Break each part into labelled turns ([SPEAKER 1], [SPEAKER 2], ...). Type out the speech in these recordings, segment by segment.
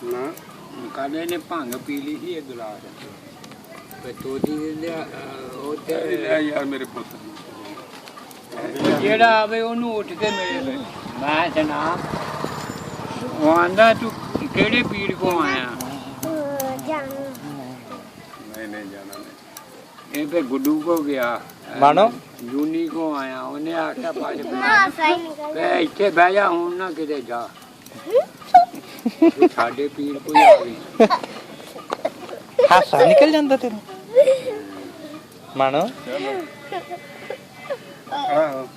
[SPEAKER 1] ਨਾ
[SPEAKER 2] ਕਾਲੇ ਨੇ ਭੰਗ ਪੀ ਲਈ ਸੀ ਇੱਕ ਗਲਾਸ ਤੇ ਤੋਦੀ ਲਿਆ ਉਹ ਤੇ
[SPEAKER 1] ਲੈ ਯਾਰ ਮੇਰੇ ਪੁੱਤ
[SPEAKER 2] ਜਿਹੜਾ ਆਵੇ ਉਹਨੂੰ ਉੱਠ ਕੇ ਮਿਲੇ ਮੈਂ ਜਨਾ ਉਹ ਆਂਦਾ ਤੂੰ ਕਿਹੜੇ ਪੀਰ ਕੋ ਆਇਆ
[SPEAKER 1] ਨਹੀਂ ਨਹੀਂ ਜਾਣਾ ਨਹੀਂ
[SPEAKER 2] ਇਹ ਤੇ ਗੁੱਡੂ ਕੋ ਗਿਆ
[SPEAKER 3] ਮਾਨੋ
[SPEAKER 2] ਜੂਨੀ ਕੋ ਆਇਆ ਉਹਨੇ ਆਖਿਆ ਪਾਜ ਬੈ ਇੱਥੇ ਬਹਿ ਜਾ ਹੁਣ ਨਾ ਕਿਤੇ ਜਾ ਸਾਡੇ ਪੀਰ ਕੋਈ ਆ ਗਈ
[SPEAKER 3] ਹਾਸਾ ਨਿਕਲ ਜਾਂਦਾ ਤੈਨੂੰ ਮਾਨੋ
[SPEAKER 1] ਆਹੋ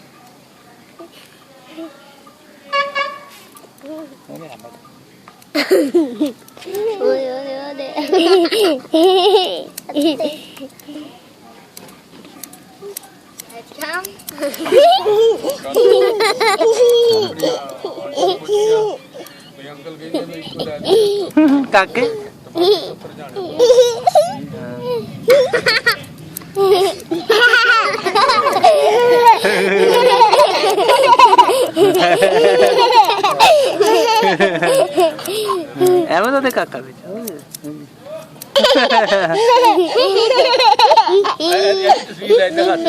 [SPEAKER 1] ਅੰਕਲ ਕਹਿੰਦੇ ਮੈਂ ਇੱਕੋ ਲੈ
[SPEAKER 3] ਕਾਕੇ ਐਵੇਂ ਤਾਂ ਤੇ ਕਾਕਾ ਵਿੱਚ
[SPEAKER 1] ਤਸਵੀਰ ਲੈ ਇੱਧਰ ਹੱਥ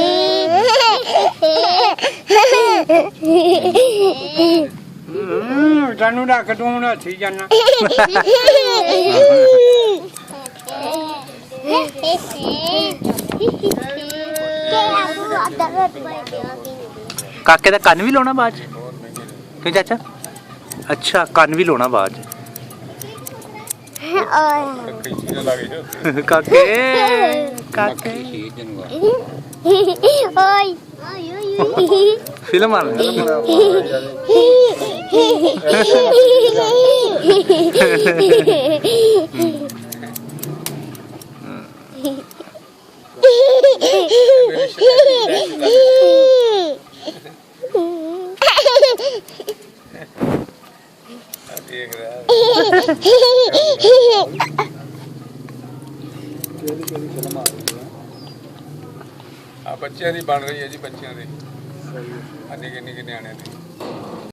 [SPEAKER 2] ਸਾਨੂੰ ਰੱਖ ਤੂੰ ਹੁਣ ਹੱਥੀ ਜਾਣਾ
[SPEAKER 3] ਕਾਕੇ ਦਾ ਕੰਨ ਵੀ ਲਾਉਣਾ ਬਾਅਦ ਚ ਕਿਉਂ ਚਾਚਾ ਅੱਛਾ ਕੰਨ ਵੀ ਲਾਉਣਾ ਬਾਅਦ ਚ
[SPEAKER 1] ਕੈਂਚੀ ਨਾਲ ਲੱਗ ਜਾ
[SPEAKER 3] ਕਾਕੇ ਕਾਕੇ ਫਿਲਮ ਆ ਰਹੀ
[SPEAKER 1] ਦੇਖ ਰਿਹਾ ਆ ਬੱਚਿਆਂ ਦੀ ਬਣ ਰਹੀ ਹੈ ਜੀ ਬੱਚਿਆਂ ਦੀ ਨਿੱਕੇ ਨਿੱਕੇ ਨਿਆਣਿਆਂ ਦੀ